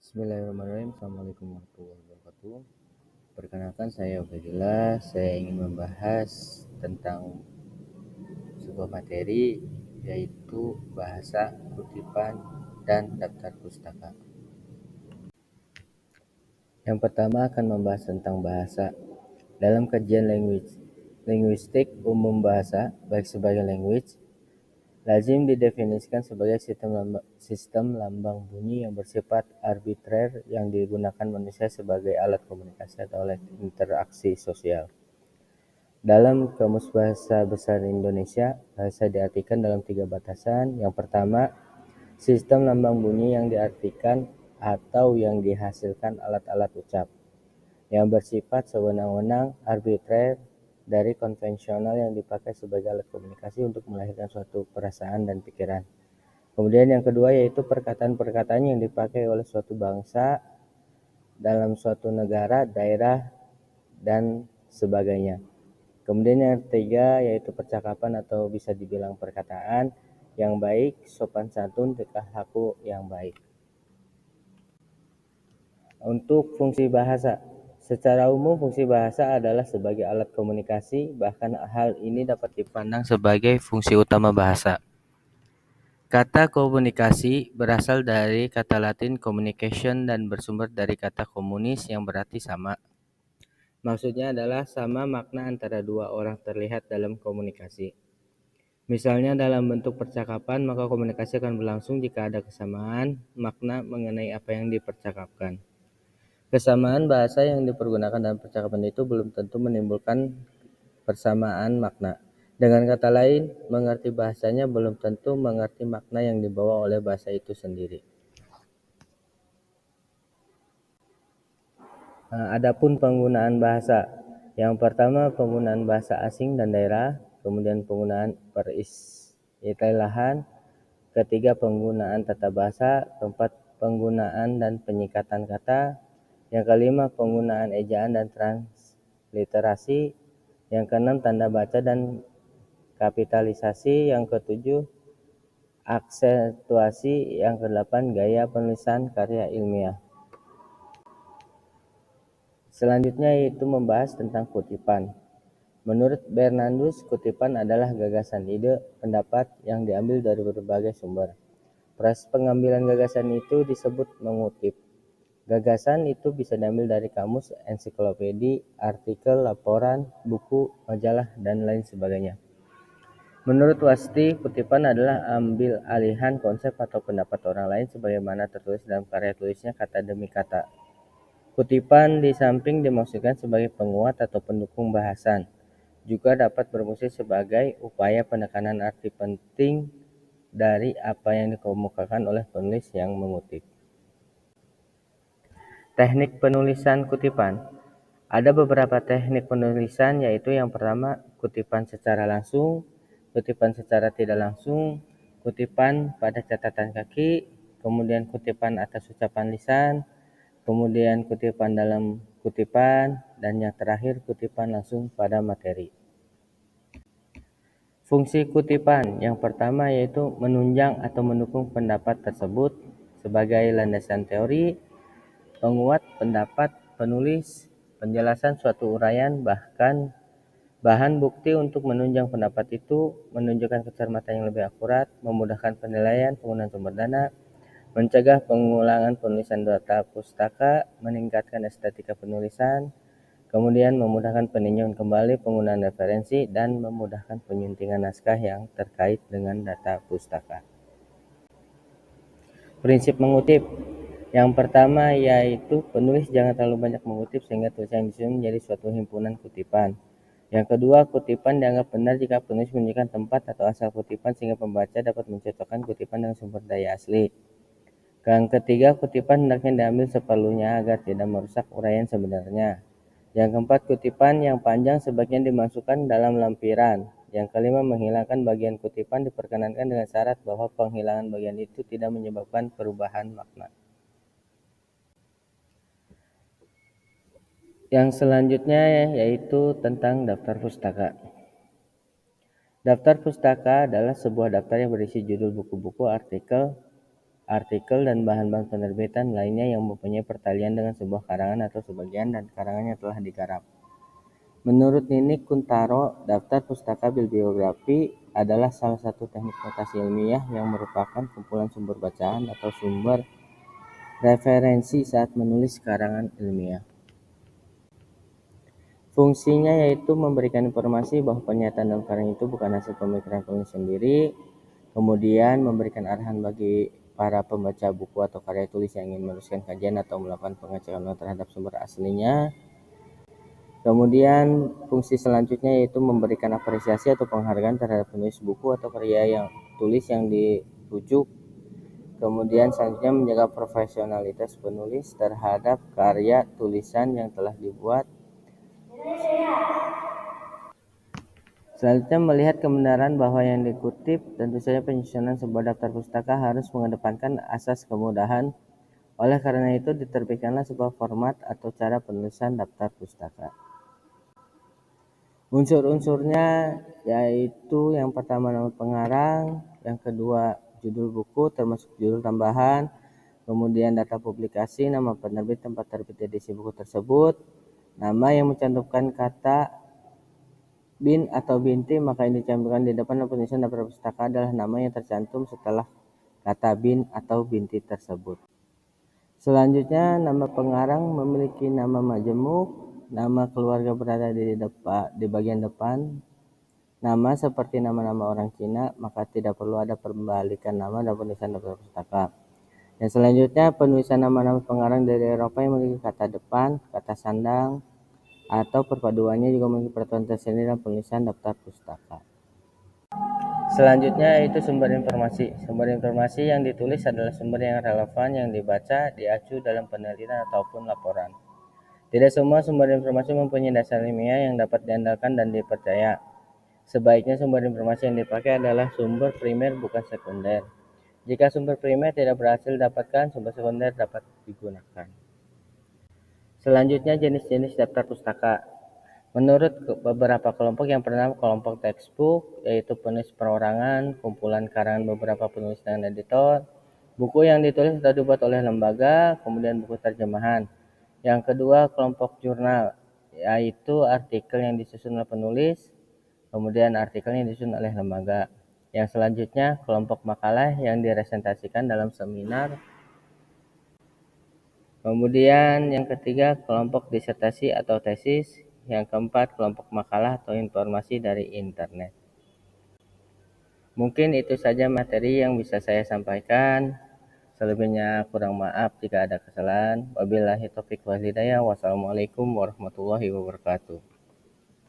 Bismillahirrahmanirrahim. Assalamualaikum warahmatullahi wabarakatuh. Perkenalkan, saya Ubaidillah. Saya ingin membahas tentang sebuah materi, yaitu bahasa, kutipan, dan daftar pustaka. Yang pertama akan membahas tentang bahasa. Dalam kajian linguistik umum bahasa, baik sebagai language, lazim didefinisikan sebagai sistem lambang bunyi yang bersifat arbitrer yang digunakan manusia sebagai alat komunikasi atau alat interaksi sosial. Dalam Kamus Bahasa Besar Indonesia, bahasa diartikan dalam 3 batasan. Yang pertama, sistem lambang bunyi yang diartikan atau yang dihasilkan alat-alat ucap yang bersifat sewenang-wenang, arbitrer, dari konvensional yang dipakai sebagai alat komunikasi untuk melahirkan suatu perasaan dan pikiran. Kemudian yang kedua yaitu perkataan-perkataan yang dipakai oleh suatu bangsa dalam suatu negara, daerah, dan sebagainya. Kemudian yang ketiga yaitu percakapan atau bisa dibilang perkataan yang baik, sopan santun, tingkah laku yang baik. Untuk fungsi bahasa, secara umum fungsi bahasa adalah sebagai alat komunikasi, bahkan hal ini dapat dipandang sebagai fungsi utama bahasa. Kata komunikasi berasal dari kata Latin communication dan bersumber dari kata komunis yang berarti sama. Maksudnya adalah sama makna antara dua orang terlihat dalam komunikasi. Misalnya dalam bentuk percakapan, maka komunikasi akan berlangsung jika ada kesamaan makna mengenai apa yang dipercakapkan. Kesamaan bahasa yang dipergunakan dalam percakapan itu belum tentu menimbulkan persamaan makna. Dengan kata lain, mengerti bahasanya belum tentu mengerti makna yang dibawa oleh bahasa itu sendiri. Adapun penggunaan bahasa, yang pertama penggunaan bahasa asing dan daerah, kemudian penggunaan peristilahan, ketiga penggunaan tata bahasa, keempat penggunaan dan penyikatan kata, yang kelima penggunaan ejaan dan transliterasi, yang keenam tanda baca dan kapitalisasi, yang ketujuh aksentuasi, yang kedelapan gaya penulisan karya ilmiah. Selanjutnya yaitu membahas tentang kutipan. Menurut Bernardus, kutipan adalah gagasan, ide, pendapat yang diambil dari berbagai sumber. Proses pengambilan gagasan itu disebut mengutip. Gagasan itu bisa diambil dari kamus, ensiklopedi, artikel, laporan, buku, majalah, dan lain sebagainya. Menurut Wasti, kutipan adalah ambil alihan konsep atau pendapat orang lain sebagaimana tertulis dalam karya tulisnya kata demi kata. Kutipan di samping dimaksudkan sebagai penguat atau pendukung bahasan, juga dapat berfungsi sebagai upaya penekanan arti penting dari apa yang dikemukakan oleh penulis yang mengutip. Teknik penulisan kutipan. Ada beberapa teknik penulisan, yaitu yang pertama kutipan secara langsung, kutipan secara tidak langsung, kutipan pada catatan kaki, kemudian kutipan atas ucapan lisan, kemudian kutipan dalam kutipan, dan yang terakhir kutipan langsung pada materi. Fungsi kutipan yang pertama yaitu menunjang atau mendukung pendapat tersebut sebagai landasan teori, penguat pendapat penulis, penjelasan suatu uraian, bahkan bahan bukti untuk menunjang pendapat itu, menunjukkan kecermatan yang lebih akurat, memudahkan penilaian penggunaan sumber dana, mencegah pengulangan penulisan data pustaka, meningkatkan estetika penulisan, kemudian memudahkan peninjauan kembali penggunaan referensi, dan memudahkan penyuntingan naskah yang terkait dengan data pustaka. Prinsip mengutip. Yang pertama yaitu penulis jangan terlalu banyak mengutip sehingga tulisan yang disusun menjadi suatu himpunan kutipan. Yang kedua, kutipan dianggap benar jika penulis menunjukkan tempat atau asal kutipan sehingga pembaca dapat mencocokkan kutipan dengan sumber daya asli. Yang ketiga, kutipan hendaknya diambil seperlunya agar tidak merusak uraian sebenarnya. Yang keempat, kutipan yang panjang sebaiknya dimasukkan dalam lampiran. Yang kelima, menghilangkan bagian kutipan diperkenankan dengan syarat bahwa penghilangan bagian itu tidak menyebabkan perubahan makna. Yang selanjutnya yaitu tentang daftar pustaka. Daftar pustaka adalah sebuah daftar yang berisi judul buku-buku, artikel, artikel, dan bahan-bahan penerbitan lainnya yang mempunyai pertalian dengan sebuah karangan atau sebagian dan karangannya telah digarap. Menurut Nini Kuntaro, daftar pustaka bibliografi adalah salah satu teknik notasi ilmiah yang merupakan kumpulan sumber bacaan atau sumber referensi saat menulis karangan ilmiah. Fungsinya yaitu memberikan informasi bahwa pernyataan dalam karang itu bukan hasil pemikiran penulis sendiri, kemudian memberikan arahan bagi para pembaca buku atau karya tulis yang ingin meneruskan kajian atau melakukan pengecekan terhadap sumber aslinya. Kemudian fungsi selanjutnya yaitu memberikan apresiasi atau penghargaan terhadap penulis buku atau karya yang tulis yang dirujuk. Kemudian selanjutnya menjaga profesionalitas penulis terhadap karya tulisan yang telah dibuat. Selanjutnya melihat kebenaran bahwa yang dikutip, tentu saja penyusunan sebuah daftar pustaka harus mengedepankan asas kemudahan. Oleh karena itu diterbitkanlah sebuah format atau cara penulisan daftar pustaka. Unsur-unsurnya yaitu yang pertama nama pengarang, yang kedua judul buku termasuk judul tambahan, kemudian data publikasi, nama penerbit, tempat terbit edisi buku tersebut, nama yang mencantumkan kata bin atau binti, maka yang dicantumkan di depan penulisan daftar pustaka adalah nama yang tercantum setelah kata bin atau binti tersebut. Selanjutnya, nama pengarang memiliki nama majemuk, nama keluarga berada di bagian depan. Nama seperti nama-nama orang Cina, maka tidak perlu ada pembalikan nama dalam penulisan daftar pustaka. Yang selanjutnya, penulisan nama-nama pengarang dari Eropa yang memiliki kata depan, kata sandang, atau perpaduannya juga memiliki peraturan tersendiri dalam penulisan daftar pustaka. Selanjutnya itu sumber informasi. Sumber informasi yang ditulis adalah sumber yang relevan yang dibaca, diacu dalam penelitian ataupun laporan. Tidak semua sumber informasi mempunyai dasar ilmiah yang dapat diandalkan dan dipercaya. Sebaiknya sumber informasi yang dipakai adalah sumber primer bukan sekunder. Jika sumber primer tidak berhasil didapatkan, sumber sekunder dapat digunakan. Selanjutnya jenis-jenis daftar pustaka. Menurut beberapa kelompok, yang pertama kelompok textbook, yaitu penulis perorangan, kumpulan karangan beberapa penulis dengan editor, buku yang ditulis atau dibuat oleh lembaga, kemudian buku terjemahan. Yang kedua kelompok jurnal, yaitu artikel yang disusun oleh penulis, kemudian artikel yang disusun oleh lembaga. Yang selanjutnya kelompok makalah yang dipresentasikan dalam seminar. Kemudian yang ketiga kelompok disertasi atau tesis. Yang keempat kelompok makalah atau informasi dari internet. Mungkin itu saja materi yang bisa saya sampaikan. Selebihnya kurang maaf jika ada kesalahan. Wabillahi taufiq wal hidayah. Wassalamualaikum warahmatullahi wabarakatuh.